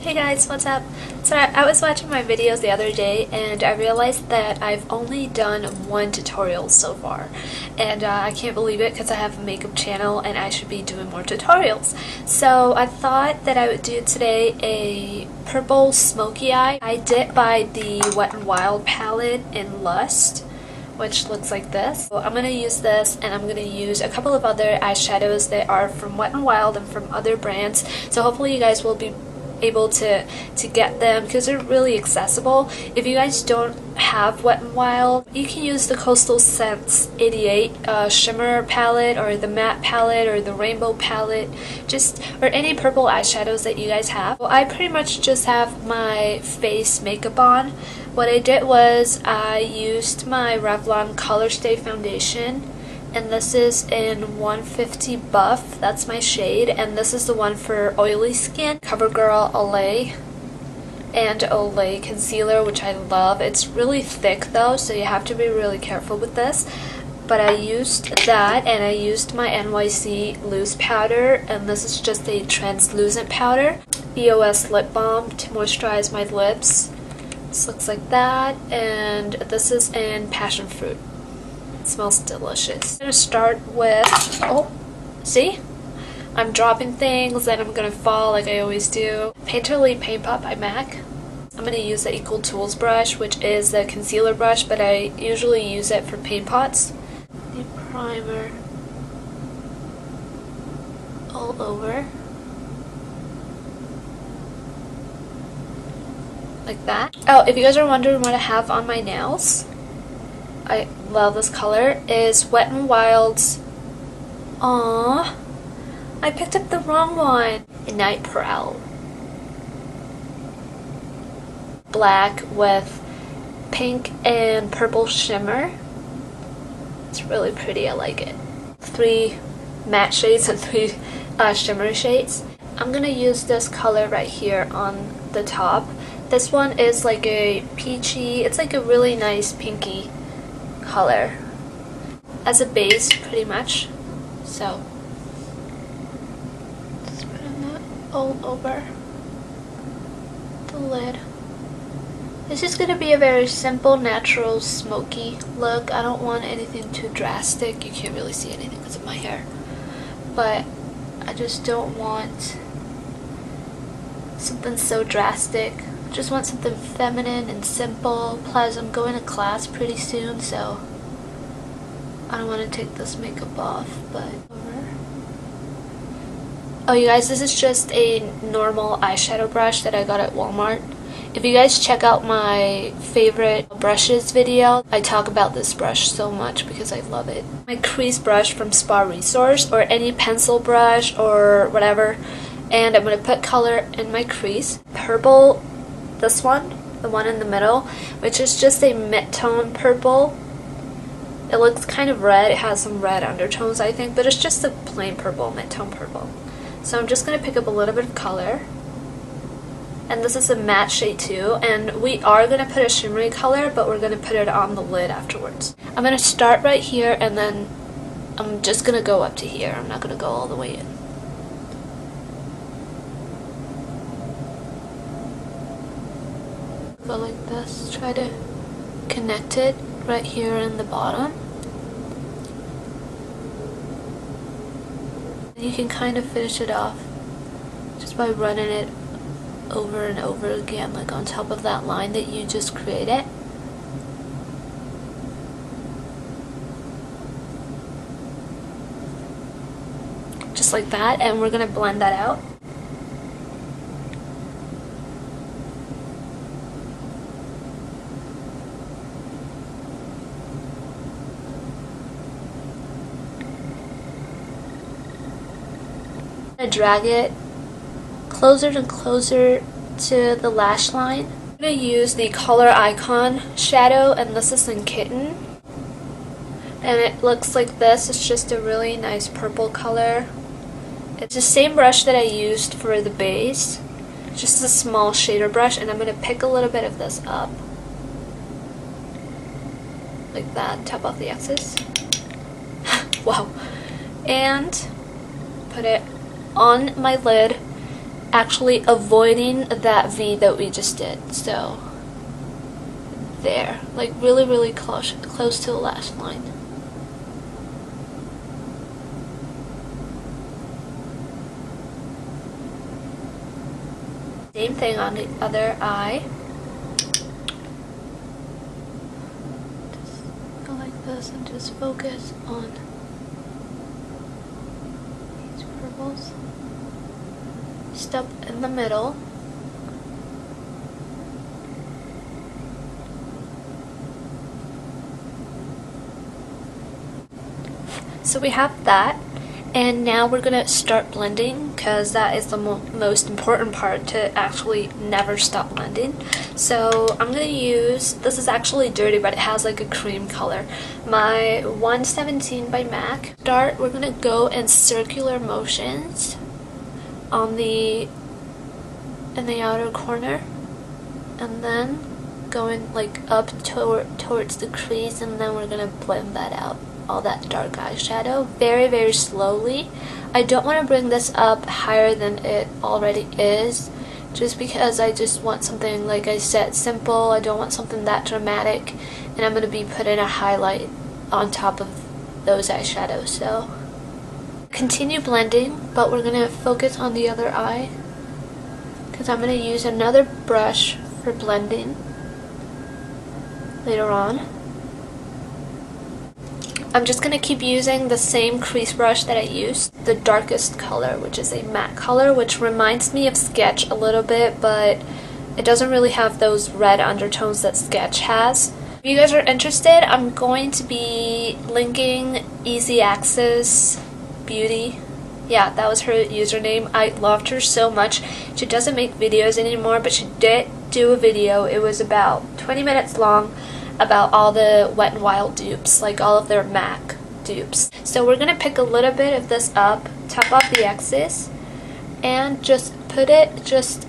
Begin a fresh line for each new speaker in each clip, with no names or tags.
Hey guys, what's up? So I was watching my videos the other day and I realized that I've only done one tutorial so far. And I can't believe it because I have a makeup channel and I should be doing more tutorials. So I thought that I would do today a purple smoky eye. I did buy the Wet n Wild palette in Lush, which looks like this. So I'm going to use this and I'm going to use a couple of other eyeshadows that are from Wet n Wild and from other brands. So hopefully you guys will be able to get them because they're really accessible. If you guys don't have Wet n Wild, you can use the Coastal Scents 88 shimmer palette or the matte palette or the rainbow palette, or any purple eyeshadows that you guys have. Well, I pretty much just have my face makeup on. What I did was I used my Revlon Color Stay foundation, and this is in 150 Buff, that's my shade, and this is the one for oily skin, CoverGirl Olay and Olay concealer, which I love. It's really thick though, so you have to be really careful with this. But I used that, and I used my NYC loose powder, and this is just a translucent powder. EOS lip balm to moisturize my lips. This looks like that, and this is in passion fruit. It smells delicious. I'm going to start with, see? I'm dropping things and I'm going to fall like I always do. Painterly Paint Pot by MAC. I'm going to use the Equal Tools brush, which is the concealer brush, but I usually use it for paint pots. The primer all over. Like that. Oh, if you guys are wondering what I have on my nails, I love this color, is Wet n Wild's, I picked up the wrong one, Night Prowl. Black with pink and purple shimmer. It's really pretty, I like it. 3 matte shades and 3 shimmer shades. I'm gonna use this color right here on the top. This one is like a peachy, it's like a really nice pinky color as a base pretty much. So just putting that all over the lid. This is going to be a very simple, natural, smoky look. I don't want anything too drastic. You can't really see anything because of my hair, but I just don't want something so drastic. Just want something feminine and simple. Plus I'm going to class pretty soon, so I don't want to take this makeup off. But oh, you guys, this is just a normal eyeshadow brush that I got at Walmart. If you guys check out my favorite brushes video, I talk about this brush so much because I love it. My crease brush from Spa Resource, or any pencil brush or whatever, and I'm going to put color in my crease. Purple, this one, the one in the middle, which is just a mid-tone purple. It looks kind of red, it has some red undertones I think, but it's just a plain purple, mid-tone purple. So I'm just going to pick up a little bit of color. And this is a matte shade too, and we are going to put a shimmery color, but we're going to put it on the lid afterwards. I'm going to start right here, and then I'm just going to go up to here. I'm not going to go all the way in. Go like this, try to connect it right here in the bottom. And you can kind of finish it off just by running it over and over again, like on top of that line that you just created. Just like that, and we're going to blend that out. Drag it closer and closer to the lash line. I'm going to use the Color Icon shadow, and this is in Kitten. And it looks like this. It's just a really nice purple color. It's the same brush that I used for the base, just a small shader brush, and I'm going to pick a little bit of this up. Like that, tap off the excess. Wow. And put it on my lid actually avoiding that V that we just did. So there, like really close to the lash line. Same thing on the other eye. Just go like this and just focus on these purples. Step in the middle. So we have that, and now we're gonna start blending, because that is the most important part, to actually never stop blending. So I'm gonna use, this is actually dirty, but it has like a cream color, my 117 by MAC. We're gonna go in circular motions on in the outer corner, and then going like up towards the crease, and then we're gonna blend that out, all that dark eyeshadow, very slowly. I don't want to bring this up higher than it already is, just because I just want something, like I said, simple. I don't want something that dramatic, and I'm going to be putting a highlight on top of those eyeshadows. So continue blending, but we're going to focus on the other eye, because I'm going to use another brush for blending later on. I'm just going to keep using the same crease brush that I used, the darkest color, which is a matte color, which reminds me of Sketch a little bit, but it doesn't really have those red undertones that Sketch has. If you guys are interested, I'm going to be linking Easy Access Beauty. Yeah, that was her username. I loved her so much. She doesn't make videos anymore, but she did do a video. It was about 20 minutes long, about all the Wet n Wild dupes, like all of their MAC dupes. So we're gonna pick a little bit of this up, top off the excess, and just put it just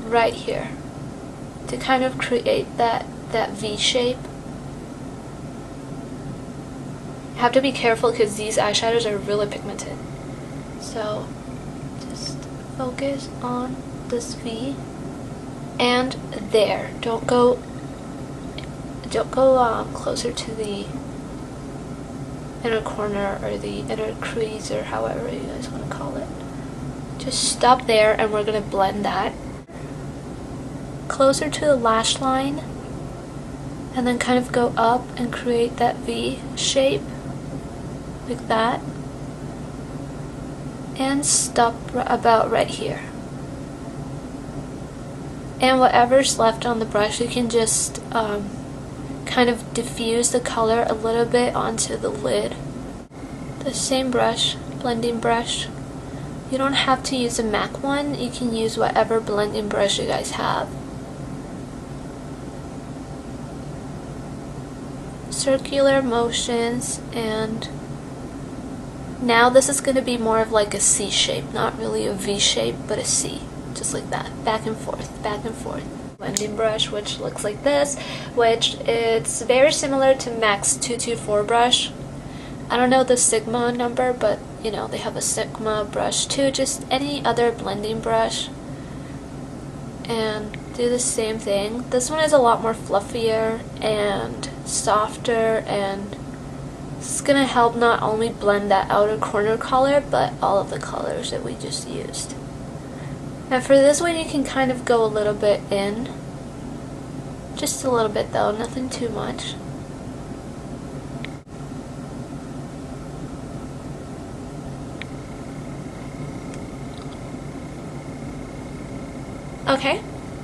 right here to kind of create that V shape. You have to be careful because these eyeshadows are really pigmented. So just focus on this V, and there. Don't go closer to the inner corner or the inner crease, or however you guys want to call it. Just stop there, and we're going to blend that closer to the lash line, and then kind of go up and create that V shape like that, and stop about right here. And whatever's left on the brush, you can just kind of diffuse the color a little bit onto the lid. The same brush, blending brush. You don't have to use a MAC one, you can use whatever blending brush you guys have. Circular motions, and now this is going to be more of like a C shape, not really a V shape, but a C, just like that, back and forth, back and forth. Blending brush, which looks like this, which it's very similar to MAC's 224 brush. I don't know the Sigma number, but you know, they have a Sigma brush too, just any other blending brush, and do the same thing. This one is a lot more fluffier and softer, and it's gonna help not only blend that outer corner color, but all of the colors that we just used. And for this one, you can kind of go a little bit in. Just a little bit though, nothing too much. Okay,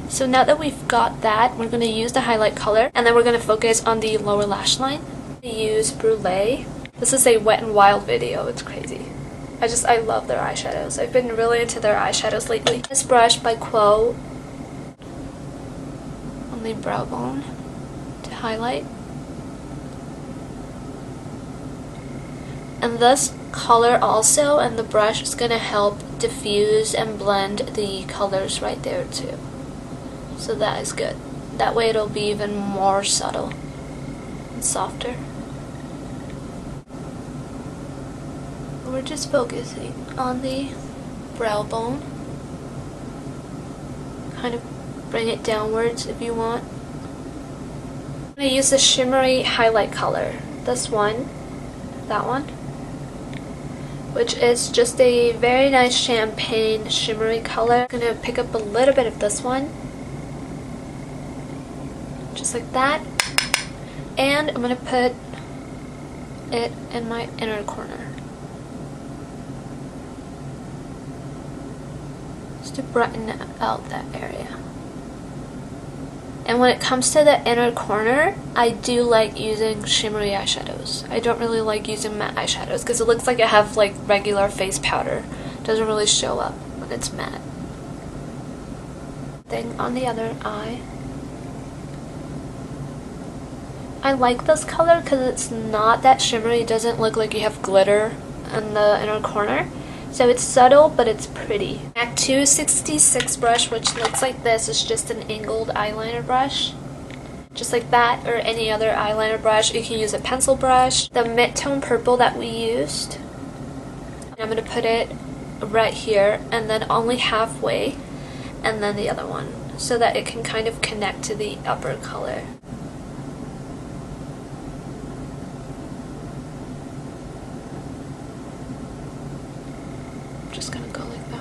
so now that we've got that, we're going to use the highlight color, and then we're going to focus on the lower lash line. Use Brulee. This is a Wet n Wild video, it's crazy. I love their eyeshadows. I've been really into their eyeshadows lately. This brush by Quo on the brow bone to highlight. And this color also, and the brush is going to help diffuse and blend the colors right there too. So that is good. That way it'll be even more subtle and softer. We're just focusing on the brow bone. kind of bring it downwards if you want. I'm going to use the shimmery highlight color. This one, that one, which is just a very nice champagne shimmery color. I'm going to pick up a little bit of this one, just like that, and I'm going to put it in my inner corner, just to brighten out that area. And when it comes to the inner corner, I do like using shimmery eyeshadows. I don't really like using matte eyeshadows because it looks like I have like regular face powder. It doesn't really show up when it's matte. Thing on the other eye. I like this color because it's not that shimmery. It doesn't look like you have glitter in the inner corner. So it's subtle, but it's pretty. MAC 266 brush, which looks like this. It's just an angled eyeliner brush. Just like that, or any other eyeliner brush. You can use a pencil brush. The mid-tone purple that we used, I'm going to put it right here, and then only halfway, and then the other one, so that it can kind of connect to the upper color. Just gonna go like that.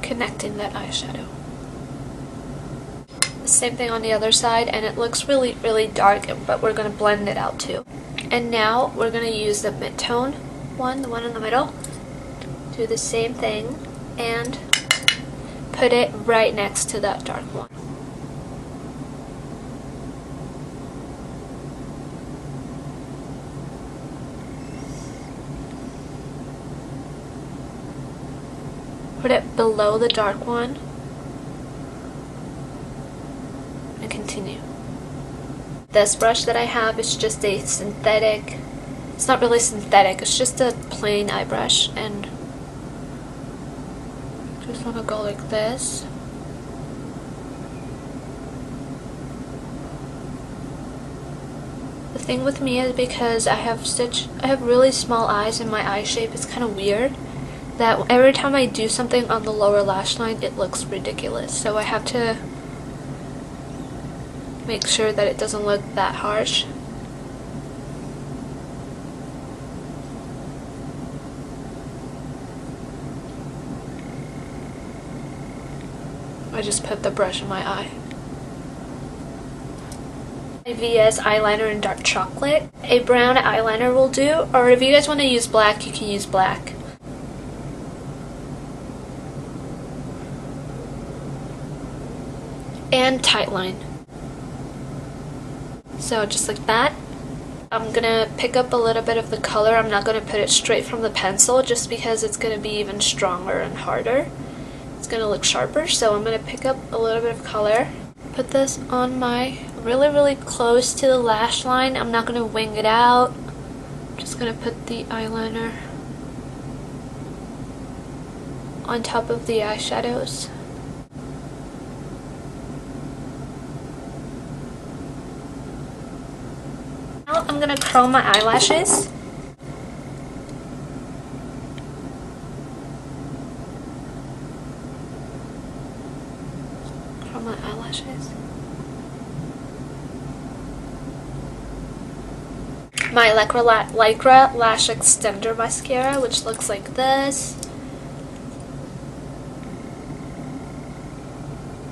Connecting that eyeshadow. The same thing on the other side, and it looks really, really dark, but we're gonna blend it out too. And now we're gonna use the mid-tone one, the one in the middle. Do the same thing and put it right next to that dark one. Put it below the dark one and continue. This brush that I have is just a synthetic, it's not really synthetic, it's just a plain eye brush, and just want to go like this. The thing with me is because I have really small eyes and my eye shape is kind of weird, that every time I do something on the lower lash line, it looks ridiculous. So I have to make sure that it doesn't look that harsh. I just put the brush in my eye. A VS eyeliner in dark chocolate. A brown eyeliner will do, or if you guys want to use black, you can use black. And tight line. So just like that. I'm gonna pick up a little bit of the color. I'm not gonna put it straight from the pencil just because it's gonna be even stronger and harder. It's gonna look sharper, so I'm gonna pick up a little bit of color. Put this on my really close to the lash line. I'm not gonna wing it out. I'm just gonna put the eyeliner on top of the eyeshadows. Now I'm gonna curl my eyelashes. Curl my eyelashes. My Lycra Lash Extender Mascara, which looks like this.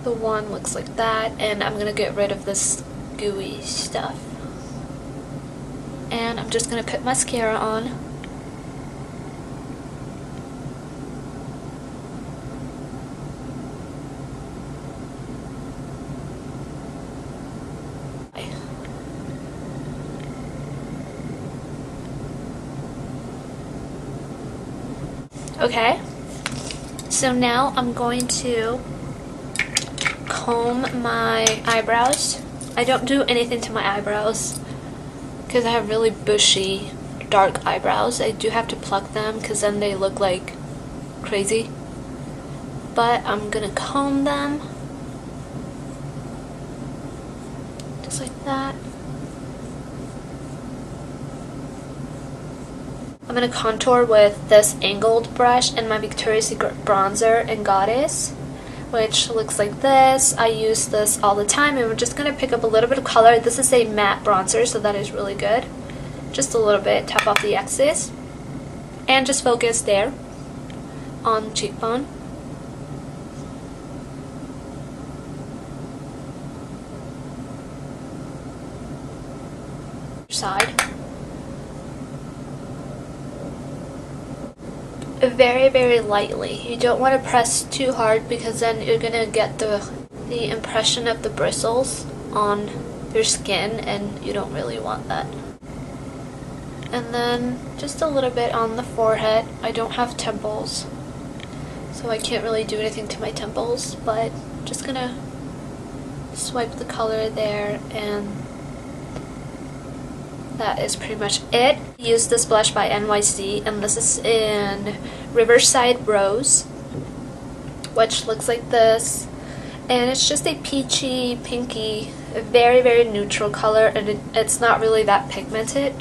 The one looks like that, and I'm gonna get rid of this gooey stuff. And I'm just gonna put mascara on. Okay, so now I'm going to comb my eyebrows. I don't do anything to my eyebrows because I have really bushy, dark eyebrows. I do have to pluck them because then they look like crazy. But I'm gonna comb them just like that. I'm I'm going to contour with this angled brush and my Victoria's Secret bronzer in Goddess, which looks like this. I use this all the time, and we're just going to pick up a little bit of color. This is a matte bronzer, so that is really good. Just a little bit, tap off the excess, and just focus there on the cheekbone. Side. Very, very lightly. You don't want to press too hard because then you're gonna get the impression of the bristles on your skin, and you don't really want that. And then just a little bit on the forehead. I don't have temples, so I can't really do anything to my temples, but just gonna swipe the color there, and that is pretty much it. I use this blush by NYC, and this is in Riverside Rose, which looks like this, and it's just a peachy, pinky, very, very neutral color, and it's not really that pigmented.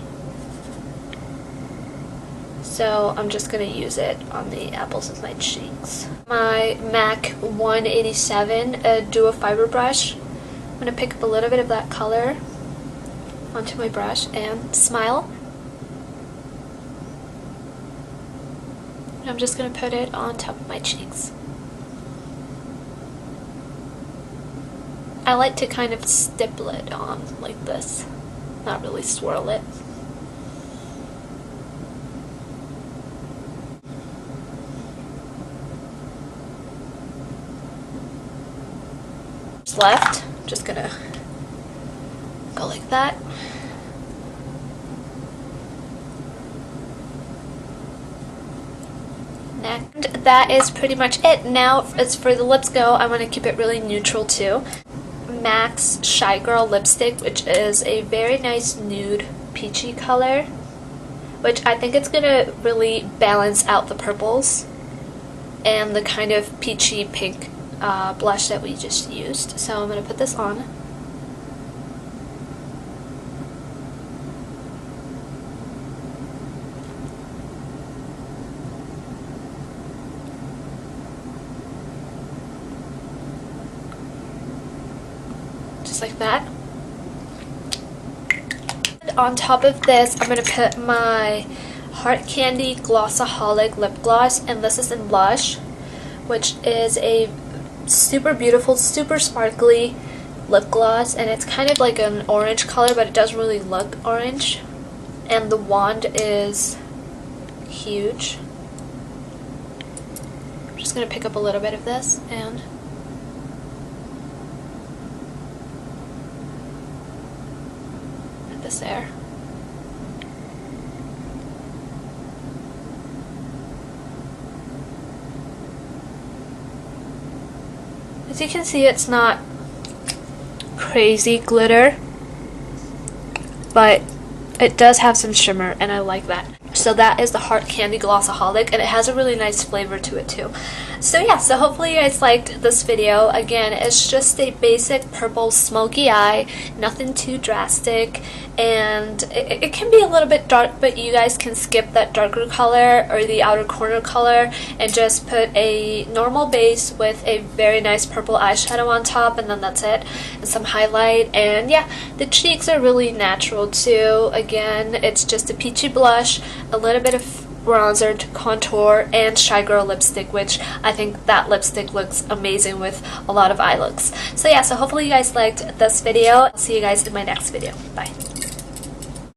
So I'm just going to use it on the apples of my cheeks. My MAC 187 Duo Fiber brush. I'm going to pick up a little bit of that color onto my brush and smile. And I'm just going to put it on top of my cheeks. I like to kind of stipple it on like this, not really swirl it. Left, just gonna go like that. Next, that is pretty much it. Now, as for the lips go, I want to keep it really neutral too. MAC's Shy Girl lipstick, which is a very nice nude peachy color, which I think it's gonna really balance out the purples and the kind of peachy pink blush that we just used. So I'm going to put this on. Just like that. And on top of this, I'm going to put my Heart Candy Glossaholic lip gloss, and this is in Lush, which is a super beautiful, super sparkly lip gloss, and it's kind of like an orange color, but it doesn't really look orange, and the wand is huge. I'm just going to pick up a little bit of this and put this there. As you can see, it's not crazy glitter, but it does have some shimmer, and I like that. So that is the Heart Candy Glossaholic, and it has a really nice flavor to it too. So yeah, so hopefully you guys liked this video. Again, it's just a basic purple smoky eye, nothing too drastic, and it can be a little bit dark, but you guys can skip that darker color or the outer corner color and just put a normal base with a very nice purple eyeshadow on top, and then that's it, and some highlight. And yeah, the cheeks are really natural too. Again, it's just a peachy blush, a little bit of bronzer to contour, and Shy Girl lipstick, which I think that lipstick looks amazing with a lot of eye looks. So yeah, so hopefully you guys liked this video. I'll see you guys in my next video. Bye.